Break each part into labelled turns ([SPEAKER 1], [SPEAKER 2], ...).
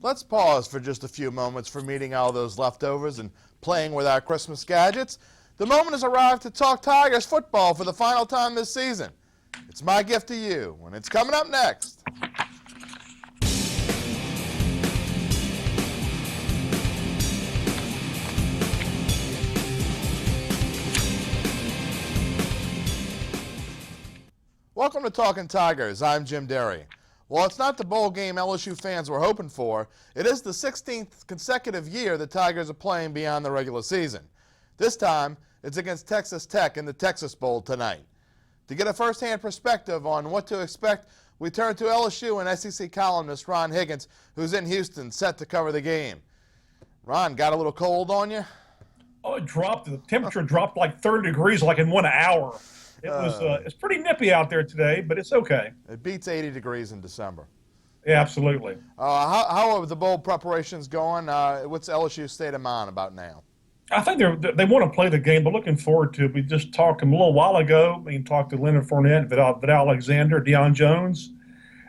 [SPEAKER 1] Let's pause for just a few moments from eating all those leftovers and playing with our Christmas gadgets. The moment has arrived to talk Tigers football for the final time this season. It's my gift to you, and it's coming up next. Welcome to Talkin' Tigers. I'm Jim Derry. Well, it's not the bowl game LSU fans were hoping for. It is the 16th consecutive year the Tigers are playing beyond the regular season. This time, it's against Texas Tech in the Texas Bowl tonight. To get a first-hand perspective on what to expect, we turn to LSU and SEC columnist Ron Higgins, who's in Houston, set to cover the game. Ron, got a little cold on you?
[SPEAKER 2] Oh, it dropped. The temperature dropped like 30 degrees like in 1 hour. It's pretty nippy out there today, but it's okay.
[SPEAKER 1] It beats 80 degrees in December.
[SPEAKER 2] Yeah, absolutely.
[SPEAKER 1] How are the bowl preparations going? What's LSU's state of mind about now?
[SPEAKER 2] I think they want to play the game, but looking forward to it. We just talked to them a little while ago. We talked to Leonard Fournette, Vidal Alexander, Deion Jones,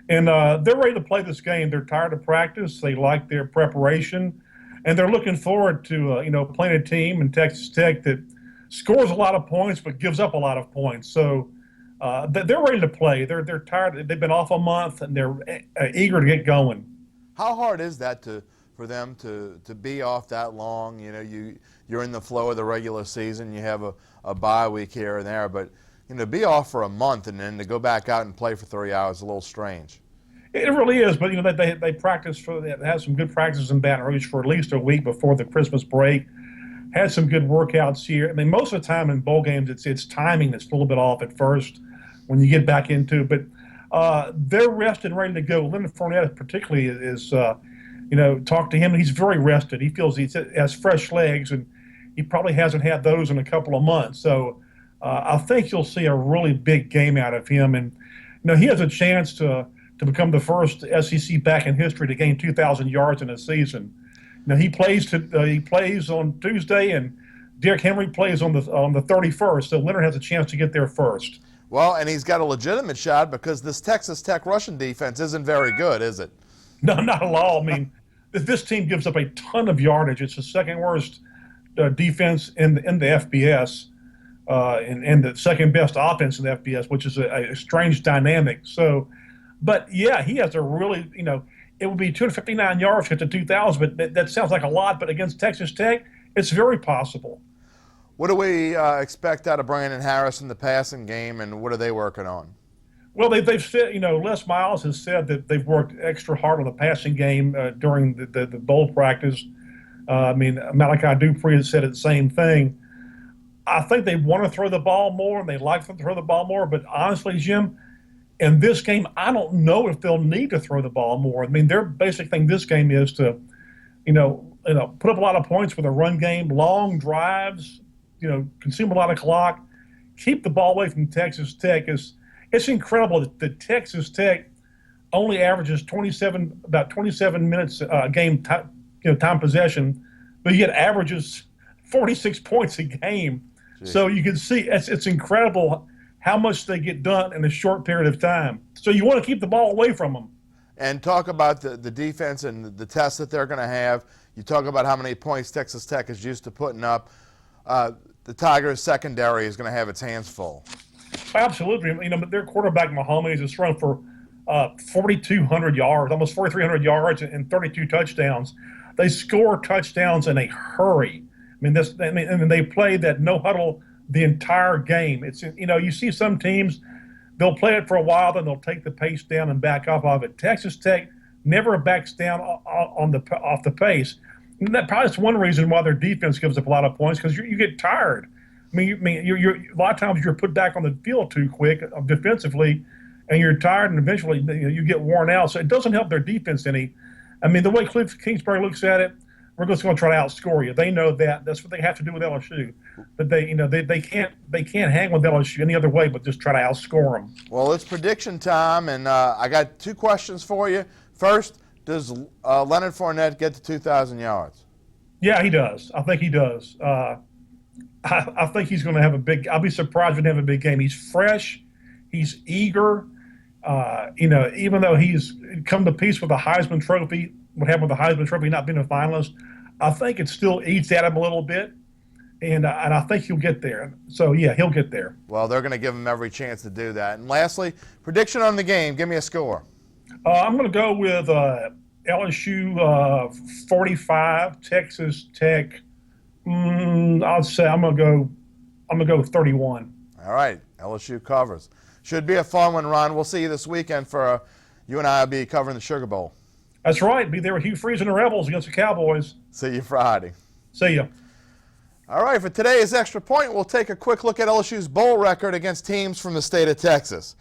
[SPEAKER 2] and they're ready to play this game. They're tired of practice. They like their preparation, and they're looking forward to playing a team in Texas Tech that scores a lot of points but gives up a lot of points. So they're ready to play. They're tired. They've been off a month, and they're eager to get going.
[SPEAKER 1] How hard is that for them to be off that long? You know, you're in the flow of the regular season. You have a bye week here and there, but be off for a month and then to go back out and play for 3 hours is a little strange.
[SPEAKER 2] It really is, but they practice they had some good practices in Baton Rouge for at least a week before the Christmas break. Had some good workouts here. I mean, most of the time in bowl games, it's timing that's a little bit off at first when you get back into it. But they're rested and ready to go. Leonard Fournette particularly is talk to him, and he's very rested. He feels he has fresh legs, and he probably hasn't had those in a couple of months. So I think you'll see a really big game out of him. And, he has a chance to become the first SEC back in history to gain 2,000 yards in a season. He plays on Tuesday, and Derrick Henry plays on the 31st. So Leonard has a chance to get there first.
[SPEAKER 1] Well, and he's got a legitimate shot because this Texas Tech rushing defense isn't very good, is it?
[SPEAKER 2] No, not at all. I mean, this team gives up a ton of yardage. It's the second worst defense in the FBS, and the second best offense in the FBS, which is a strange dynamic. So, but yeah, he has a really it would be 259 yards to 2,000, but that sounds like a lot. But against Texas Tech, it's very possible.
[SPEAKER 1] What do we expect out of Brandon Harris in the passing game, and what are they working on?
[SPEAKER 2] Well, they've said, Les Miles has said that they've worked extra hard on the passing game during the bowl practice. Malachi Dupree has said the same thing. I think they want to throw the ball more, and they like to throw the ball more. But honestly, Jim, in this game, I don't know if they'll need to throw the ball more. I mean, their basic thing this game is to, put up a lot of points with a run game, long drives, consume a lot of clock, keep the ball away from Texas Tech. It's incredible that Texas Tech only averages about 27 minutes game time possession, but yet averages 46 points a game. Jeez. So you can see it's incredible how much they get done in a short period of time. So you want to keep the ball away from them.
[SPEAKER 1] And talk about the defense and the tests that they're going to have. You talk about how many points Texas Tech is used to putting up. The Tigers' secondary is going to have its hands full.
[SPEAKER 2] Absolutely. But their quarterback, Mahomes, has thrown for 4,200 yards, almost 4,300 yards and 32 touchdowns. They score touchdowns in a hurry. And they play that no huddle the entire game. It's you see some teams, they'll play it for a while, then they'll take the pace down and back off of it. Texas Tech never backs down off the pace. And that probably is one reason why their defense gives up a lot of points, because you get tired. You're a lot of times you're put back on the field too quick defensively, and you're tired, and eventually you get worn out. So it doesn't help their defense any. The way Cliff Kingsbury looks at it, we're just going to try to outscore you. They know that. That's what they have to do with LSU. But they can't hang with LSU any other way but just try to outscore them.
[SPEAKER 1] Well, it's prediction time, and I got two questions for you. First, does Leonard Fournette get to 2,000 yards?
[SPEAKER 2] Yeah, he does. I think he does. I think he's going to have a big – I'll be surprised if he doesn't have a big game. He's fresh. He's eager. Even though he's come to peace with the Heisman Trophy what happened with the Heisman Trophy not being a finalist, I think it still eats at him a little bit, and I think he'll get there. So, yeah, he'll get there.
[SPEAKER 1] Well, they're going to give him every chance to do that. And lastly, prediction on the game. Give me a score.
[SPEAKER 2] I'm going to go with LSU 45, Texas Tech. I'll say I'm going to go 31.
[SPEAKER 1] All right, LSU covers. Should be a fun one, Ron. We'll see you this weekend for you and I will be covering the Sugar Bowl.
[SPEAKER 2] That's right. Be there with Hugh Freeze and the Rebels against the Cowboys.
[SPEAKER 1] See you Friday.
[SPEAKER 2] See ya.
[SPEAKER 1] All right, for today's Extra Point, we'll take a quick look at LSU's bowl record against teams from the state of Texas.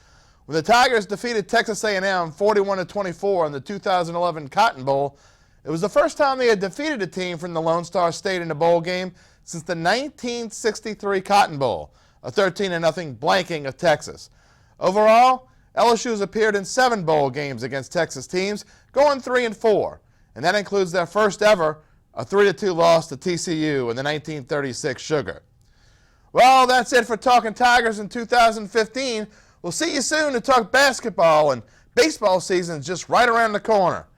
[SPEAKER 1] When the Tigers defeated Texas A&M 41-24 in the 2011 Cotton Bowl, it was the first time they had defeated a team from the Lone Star State in a bowl game since the 1963 Cotton Bowl, a 13-0 blanking of Texas. Overall, LSU has appeared in 7 bowl games against Texas teams, going 3-4, and that includes their first ever a 3-2 loss to TCU in the 1936 Sugar. Well, that's it for Talking Tigers in 2015. We'll see you soon to talk basketball, and baseball season's just right around the corner.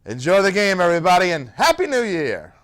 [SPEAKER 1] Enjoy the game, everybody, and Happy New Year!